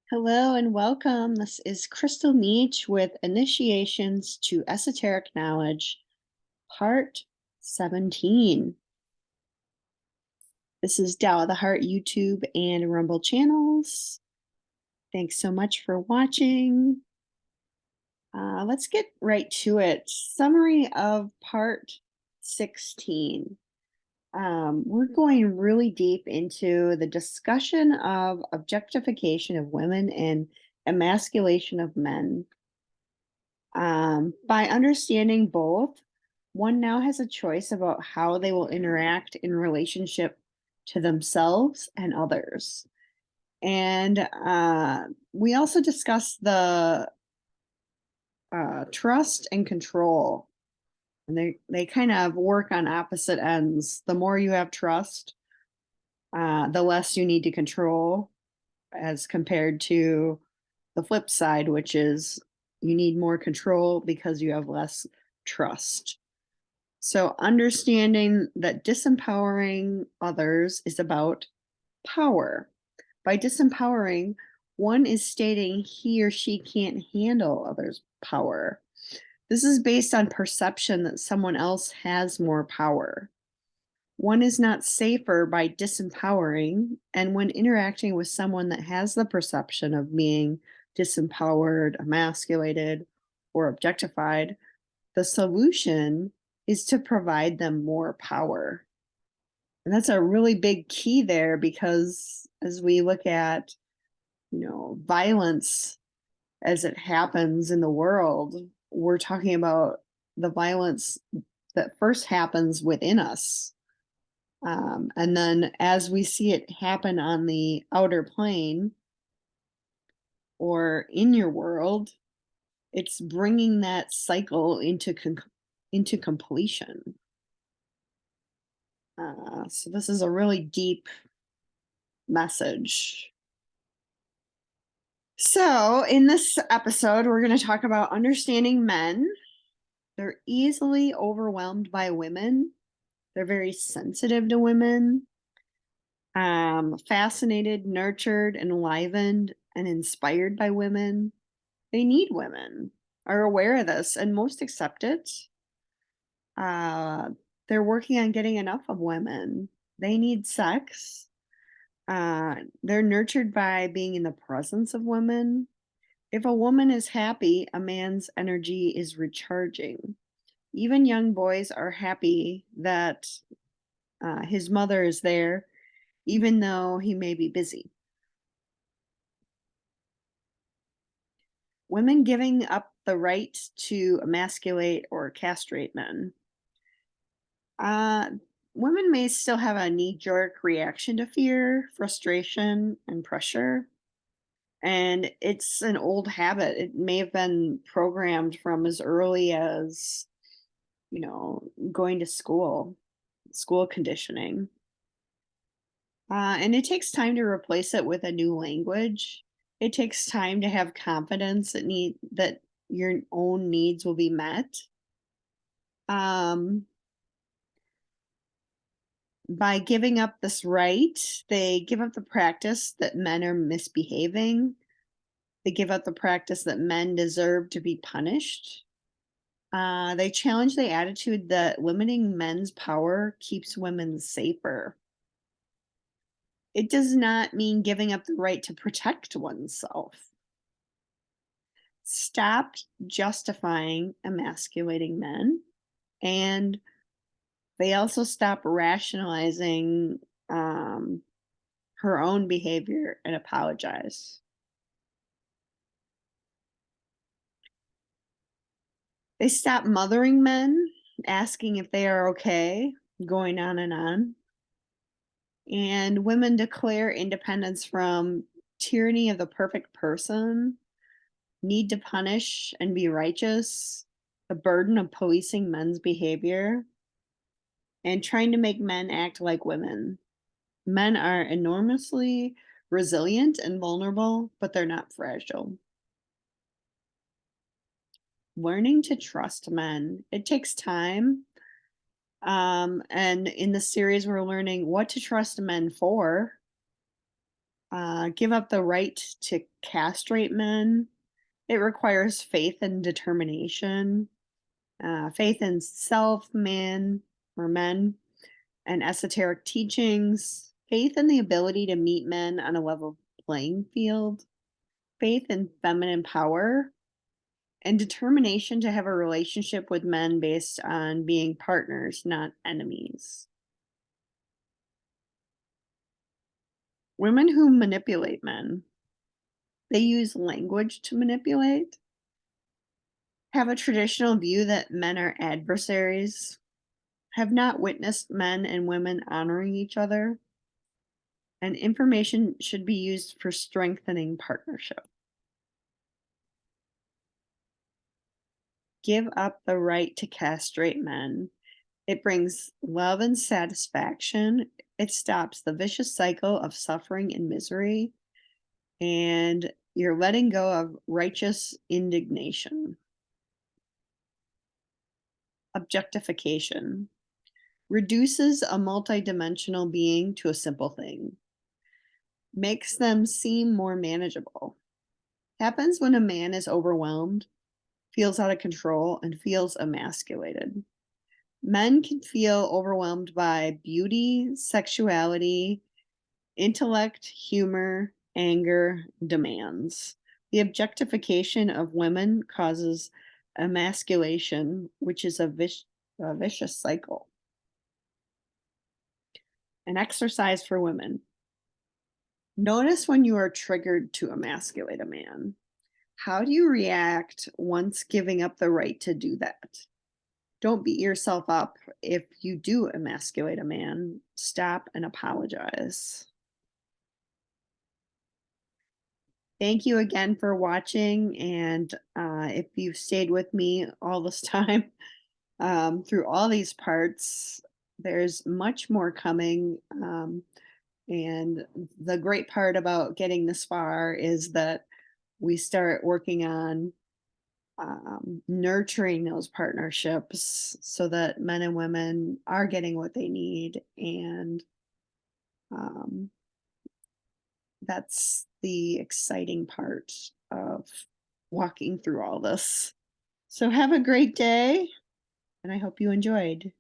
Hello and welcome. This is Crystal Nietzsche with Initiations to Esoteric Knowledge, Part 17. This is Tao of the Heart YouTube and Rumble channels. Thanks so much for watching. Let's get right to it. Summary of Part 16. We're going really deep into the discussion of objectification of women and emasculation of men. By understanding both, one now has a choice about how they will interact in relationship to themselves and others. And we also discussed the trust and control. And they kind of work on opposite ends. The more you have trust, the less you need to control, as compared to the flip side, which is you need more control because you have less trust. So understanding that disempowering others is about power. By disempowering, one is stating he or she can't handle others' power. This is based on perception that someone else has more power. One is not safer by disempowering, and when interacting with someone that has the perception of being disempowered, emasculated, or objectified, the solution is to provide them more power. And that's a really big key there, because as we look at, violence as it happens in the world, we're talking about the violence that first happens within us. And then as we see it happen on the outer plane or in your world, it's bringing that cycle into completion. So this is a really deep message. So in this episode, we're going to talk about understanding men. They're easily overwhelmed by women. They're very sensitive to women. Fascinated, nurtured, enlivened, and inspired by women. They need women, are aware of this, and most accept it. They're working on getting enough of women. They need sex. They're nurtured by being in the presence of women. If a woman is happy, a man's energy is recharging. Even young boys are happy that his mother is there, even though he may be busy. Women giving up the right to emasculate or castrate men. Women may still have a knee-jerk reaction to fear, frustration, and pressure. And it's an old habit. It may have been programmed from as early as, going to school conditioning. And it takes time to replace it with a new language. It takes time to have confidence that your own needs will be met. By giving up this right, they give up the practice that men are misbehaving. They give up the practice that men deserve to be punished. They challenge the attitude that limiting men's power keeps women safer. It does not mean giving up the right to protect oneself. Stop justifying emasculating men, and they also stop rationalizing her own behavior and apologize. They stop mothering men, asking if they are okay, going on and on. And women declare independence from tyranny of the perfect person, need to punish and be righteous, the burden of policing men's behavior, and trying to make men act like women. Men are enormously resilient and vulnerable, but they're not fragile. Learning to trust men. It takes time. And in the series, we're learning what to trust men for. Give up the right to castrate men. It requires faith and determination, faith in self, man, or men, and esoteric teachings, faith in the ability to meet men on a level playing field, faith in feminine power, and determination to have a relationship with men based on being partners, not enemies. Women who manipulate men, they use language to manipulate, have a traditional view that men are adversaries, have not witnessed men and women honoring each other, and information should be used for strengthening partnership. Give up the right to castrate men. It brings love and satisfaction. It stops the vicious cycle of suffering and misery, and you're letting go of righteous indignation. Objectification reduces a multidimensional being to a simple thing, makes them seem more manageable. Happens when a man is overwhelmed, feels out of control, and feels emasculated. Men can feel overwhelmed by beauty, sexuality, intellect, humor, anger, demands. The objectification of women causes emasculation, which is a vicious cycle. An exercise for women. Notice when you are triggered to emasculate a man. How do you react once giving up the right to do that? Don't beat yourself up if you do emasculate a man. Stop and apologize. Thank you again for watching. And if you've stayed with me all this time through all these parts, there's much more coming. And the great part about getting this far is that we start working on nurturing those partnerships so that men and women are getting what they need. And um, that's the exciting part of walking through all this. So have a great day, and I hope you enjoyed.